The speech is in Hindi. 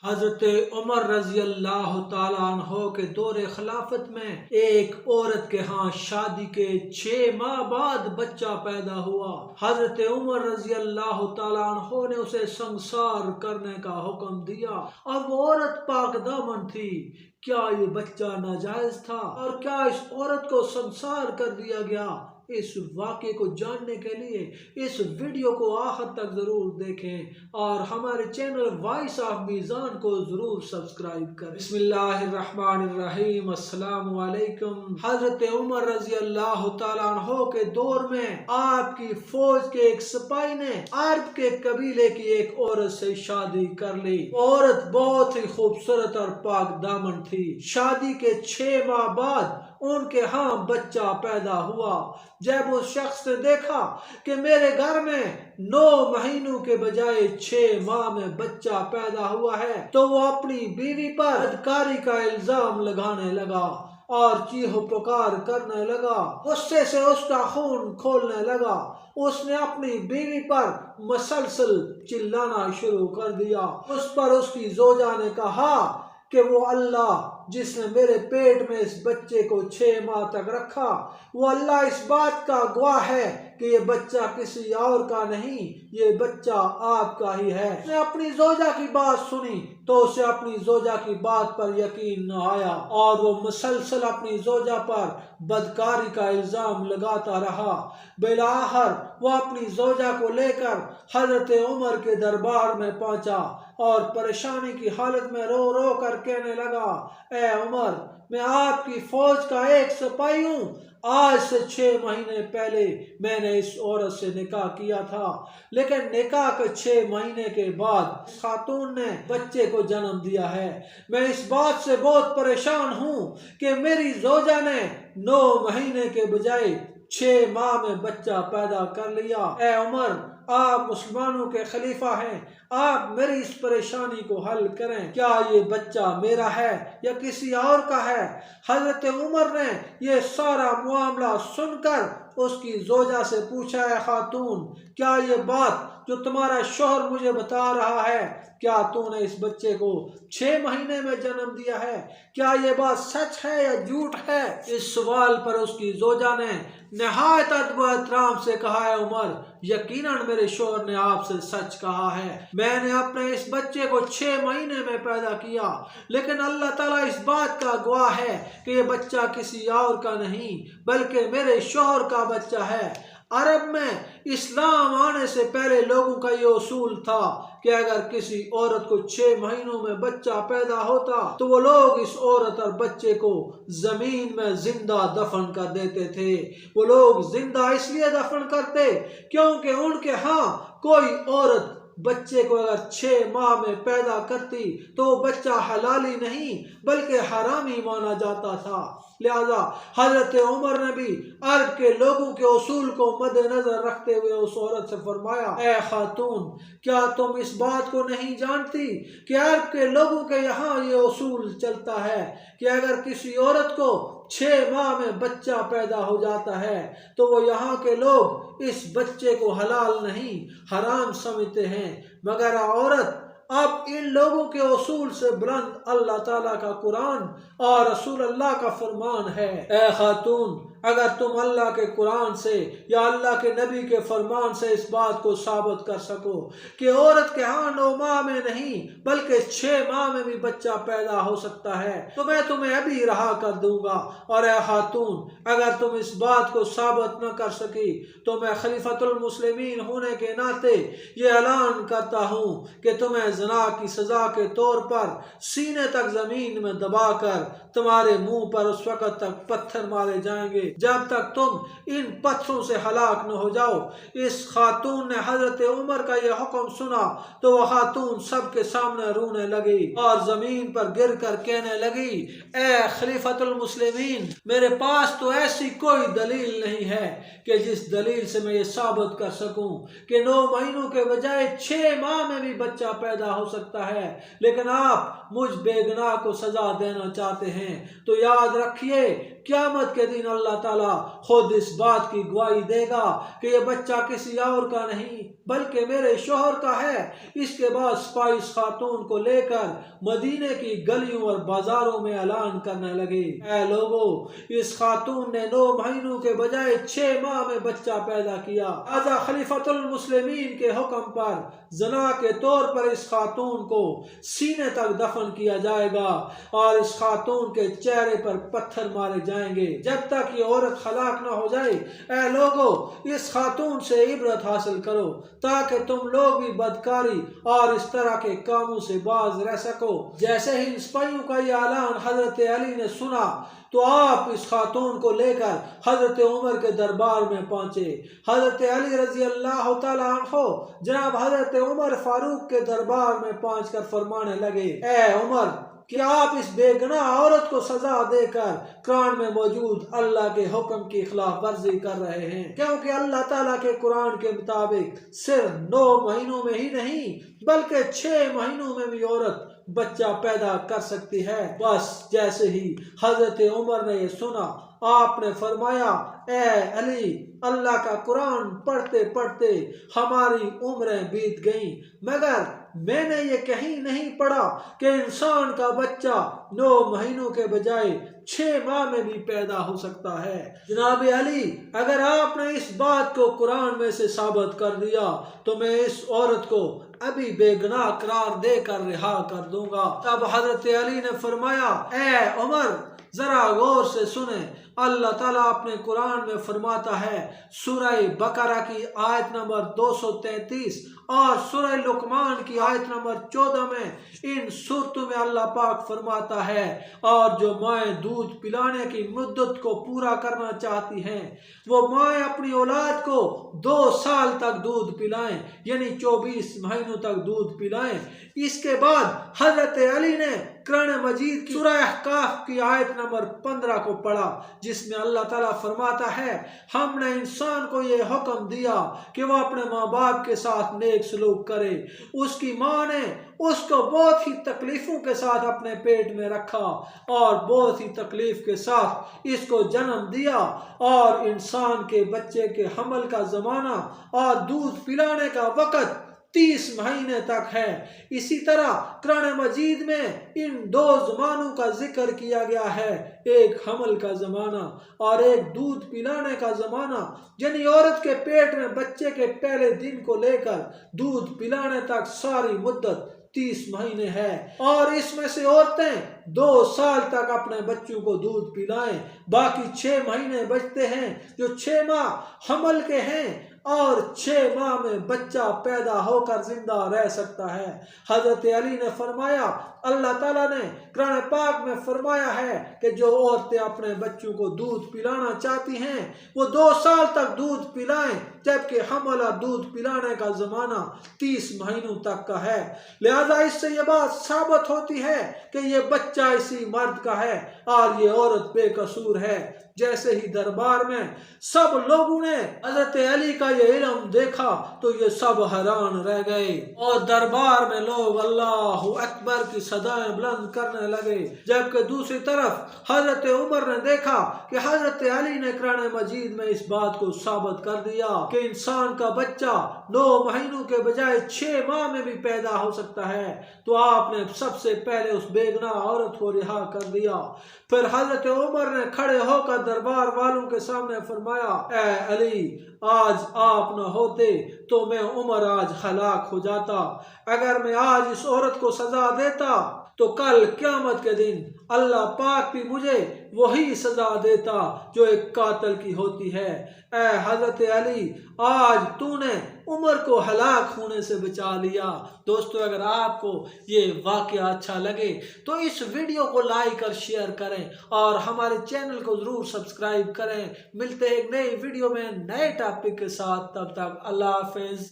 हजरत उमर रजी अल्लाह ताला अन्हो के दौरे खिलाफत में एक औरत के यहाँ शादी के 6 माह बाद बच्चा पैदा हुआ। हजरत उमर रजी अल्लाह ताला अन्हो ने उसे संसार करने का हुक्म दिया और वो औरत पाक दामन थी। क्या ये बच्चा नाजायज था और क्या इस औरत को संसार कर दिया गया? इस वाक़े को जानने के लिए इस वीडियो को आखिर तक जरूर देखें और हमारे चैनल वॉइस ऑफ मीज़ान को जरूर सब्सक्राइब करें। बिस्मिल्लाहिर्रहमानिर्रहीम। अस्सलाम वालेकुम। हजरत उमर रजी अल्लाह ताला अन्हो के दौर में आपकी फौज के एक सिपाही ने अरब के कबीले की एक औरत से शादी कर ली। औरत बहुत ही खूबसूरत और पाक दामन थी। शादी के 6 माह बाद उनके यहाँ बच्चा पैदा हुआ। जब उस शख्स ने देखा कि मेरे घर में 9 महीनों के बजाय 6 माह में बच्चा पैदा हुआ है, तो वो अपनी बीवी पर बदकारी का इल्जाम लगाने लगा और चीहो पुकार करने लगा। गुस्से से उसका खून खोलने लगा। उसने अपनी बीवी पर मसलसल चिल्लाना शुरू कर दिया। उस पर उसकी जोजा ने कहा कि वो अल्लाह जिसने मेरे पेट में इस बच्चे को 6 माह तक रखा, वो अल्लाह इस बात का गवाह है कि ये बच्चा किसी और का नहीं, ये बच्चा आपका ही है। उसने अपनी जोजा की बात सुनी तो उसे अपनी जोजा की बात पर यकीन न आया और वो मुसलसल अपनी जोजा पर बदकारी का इल्जाम लगाता रहा। बिलाखिर वो अपनी जोजा को लेकर हजरत उमर के दरबार में पहुंचा और परेशानी की हालत में रो रो कर कहने लगा, ए उमर, मैं आपकी फौज का एक सिपाही हूँ। आज से 6 महीने पहले मैंने इस औरत से निकाह किया था, लेकिन निकाह के 6 महीने के बाद खातून ने बच्चे को जन्म दिया है। मैं इस बात से बहुत परेशान हूँ कि मेरी जोजा ने 9 महीने के बजाय 6 माह में बच्चा पैदा कर लिया। ए उमर, आप मुसलमानों के खलीफा हैं, आप मेरी इस परेशानी को हल करें। क्या ये बच्चा मेरा है या किसी और का है? हजरत उमर ने ये सारा मामला सुनकर उसकी जोजा से पूछा, है खातून, क्या ये बात जो तुम्हारा शौहर मुझे बता रहा है, क्या तूने इस बच्चे को 6 महीने में जन्म दिया है? क्या ये बात सच है या झूठ है? इस सवाल पर उसकी जोजा ने निहायत अदब व एहतराम से कहा, है उमर, यकीनन मेरे शौहर ने आपसे सच कहा है। मैंने अपने इस बच्चे को 6 महीने में पैदा किया, लेकिन अल्लाह ताला इस बात का गवाह है कि ये बच्चा किसी और का नहीं बल्कि मेरे शौहर का बच्चा है। अरब में इस्लाम आने से पहले लोगों का ये उसूल था कि अगर किसी औरत को 6 महीनों में बच्चा पैदा होता तो वो लोग इस औरत और बच्चे को जमीन में जिंदा दफन कर देते थे। वो लोग जिंदा इसलिए दफन करते क्योंकि उनके यहाँ कोई औरत बच्चे को अगर 6 माह में पैदा करती तो बच्चा हलाली नहीं बल्कि हरामी माना जाता था। लिहाजा हजरत उमर ने भी अरब के लोगों के उसूल को मद्देनजर रखते हुए उस औरत से फरमाया, ए खातून, क्या तुम इस बात को नहीं जानती कि अरब के लोगों के यहाँ ये उसूल चलता है कि अगर किसी औरत को 6 माह में बच्चा पैदा हो जाता है तो वो यहाँ के लोग इस बच्चे को हलाल नहीं हराम समझते हैं, मगर औरत अब इन लोगों के उसूल से बुलंद अल्लाह ताला का कुरान और रसूल अल्लाह का फरमान है। ए खातून, अगर तुम अल्लाह के कुरान से या अल्लाह के नबी के फरमान से इस बात को साबित कर सको कि औरत के यहाँ 9 माह में नहीं बल्कि 6 माह में भी बच्चा पैदा हो सकता है तो मैं तुम्हें अभी रहा कर दूंगा। और ए खातून, अगर तुम इस बात को साबित न कर सकी तो मैं खलीफतुल मुस्लिमीन होने के नाते ये ऐलान करता हूँ कि तुम्हें ज़िना की सजा के तौर पर सीने तक जमीन में दबाकर तुम्हारे मुंह पर उस वक़्त तक पत्थर मारे जाएंगे जब तक तुम इन पत्थरों से हलाक न हो जाओ। इस खातून ने हजरत उमर का यह हुक्म सुना तो वह खातून सबके सामने रोने लगी और जमीन पर गिर कर कहने लगी, ए खलीफतुल मुस्लिमीन, मेरे पास तो ऐसी कोई दलील नहीं है कि जिस दलील से मैं ये साबित कर सकूं कि 9 महीनों के बजाय 6 माह में भी बच्चा पैदा हो सकता है, लेकिन आप मुझ बेगुनाह को सजा देना चाहते हैं। तो याद रखिए, क़यामत के दिन अल्लाह ताला खुद इस बात की गवाही देगा कि यह बच्चा किसी और का नहीं बल्कि मेरे शोहर का है। इसके बाद सिपाही इस खातून को लेकर मदीने की गलियों और बाजारों में ऐलान करने लगे, ऐ लोगों, इस खातून ने 9 महीनों के बजाय 6 माह में बच्चा पैदा किया। आजा खलीफतुल मुस्लिमीन के हुक्म पर जना के तौर पर इस खातून को सीने तक दफन किया जाएगा और इस खातून के चेहरे पर पत्थर मारे जाएंगे जब तक ये औरत हलाक न हो जाए। ऐ लोगों, इस खातून से इबरत हासिल करो ताकि तुम लोग भी बदकारी और इस तरह के कामों से बाज रह सको। जैसे ही इन सिपाहियों का ये ऐलान हजरत अली ने सुना तो आप इस खातून को लेकर हजरत उमर के दरबार में पहुंचे। हजरत अली रजी अल्लाह तआला अन्हो जनाब हजरत उमर फारूक के दरबार में पहुंचकर फरमाने लगे, ऐ उमर, क्या आप इस बेगुनाह औरत को सजा देकर कुरान में मौजूद अल्लाह के हुक्म की खिलाफ वर्जी कर रहे हैं? क्योंकि अल्लाह ताला के कुरान के मुताबिक सिर्फ 9 महीनों में ही नहीं बल्कि 6 महीनों में भी औरत बच्चा पैदा कर सकती है। बस जैसे ही हजरत उमर ने ये सुना, आपने फरमाया, ऐ अली, अल्लाह का कुरान पढ़ते पढ़ते हमारी उम्रें बीत गईं, मगर मैंने ये कहीं नहीं पढ़ा कि इंसान का बच्चा 9 महीनों के बजाय 6 माह में भी पैदा हो सकता है। जनाब अली, अगर आपने इस बात को कुरान में से साबित कर दिया तो मैं इस औरत को अभी बेगुनाह करार देकर रिहा कर दूंगा। तब हजरत अली ने फरमाया, ऐ उमर, जरा गौर से सुने, अल्लाह ताला अपने कुरान में फरमाता है सूरह बकरा की आयत नंबर 233 और सूरह लुकमान की आयत नंबर 14 में, इन सूरतों में अल्लाह पाक फरमाता है, और जो माएँ दूध पिलाने की मुद्दत को पूरा करना चाहती हैं वो माएँ अपनी औलाद को 2 साल तक दूध पिलाएं, यानी 24 महीनों तक दूध पिलाएं। इसके बाद हजरत अली ने कुरान मजीद की सूरह अहकाफ की आयत नंबर 15 को पढ़ा जिसमें अल्लाह ताला फरमाता है, हमने इंसान को ये हुक्म दिया कि वह अपने माँ बाप के साथ नेक सलूक करे। उसकी माँ ने उसको बहुत ही तकलीफों के साथ अपने पेट में रखा और बहुत ही तकलीफ के साथ इसको जन्म दिया, और इंसान के बच्चे के हमल का जमाना और दूध पिलाने का वक़्त 30 महीने तक है। इसी तरह कुरान मजीद में इन 2 ज़मानों का जिक्र किया गया है, एक हमल का ज़माना और एक दूध पिलाने का ज़माना, यानी औरत के पेट में बच्चे के पहले दिन को लेकर दूध पिलाने तक सारी मुद्दत 30 महीने है। और इसमें से औरतें 2 साल तक अपने बच्चों को दूध पिलाएं, बाकी 6 महीने बचते हैं जो 6 माह हमल के हैं और 6 माह में बच्चा पैदा होकर जिंदा रह सकता है। हजरत अली ने फरमाया, अल्लाह ताला ने कुरान पाक में फरमाया है कि जो औरतें अपने बच्चों को दूध पिलाना चाहती हैं वो 2 साल तक दूध पिलाएं, जबकि हमल और दूध पिलाने का जमाना 30 महीनों तक का है। लिहाजा इससे ये बात साबित होती है कि ये बच्चा इसी मर्द का है और ये औरत बेकसूर है। जैसे ही दरबार में सब लोगों ने हजरत अली का ये इल्म देखा तो ये सब हैरान रह गए और दरबार में लोग अल्लाहु अकबर की सदाएं बुलंद करने लगे। जबकि दूसरी तरफ हजरत उमर ने देखा कि हजरत अली ने कुरान मजीद में इस बात को साबित कर दिया कि इंसान का बच्चा 9 महीनों के बजाय 6 माह में भी पैदा हो सकता है, तो आपने सबसे पहले उस बेगुनाह औरत को रिहा कर दिया। फिर हजरत उमर ने खड़े होकर दरबार वालों के सामने फरमाया, ऐ अली, आज आप न होते तो मैं उमर आज हलाक हो जाता। अगर मैं आज इस औरत को सजा देता तो कल क़यामत के दिन अल्लाह पाक भी मुझे वही सजा देता जो एक कातिल की होती है। ऐ हजरत अली, आज तूने उमर को हलाक होने से बचा लिया। दोस्तों, अगर आपको ये वाक़या अच्छा लगे तो इस वीडियो को लाइक और शेयर करें और हमारे चैनल को ज़रूर सब्सक्राइब करें। मिलते हैं एक नई वीडियो में नए टॉपिक के साथ, तब तक अल्लाह हाफ़िज़।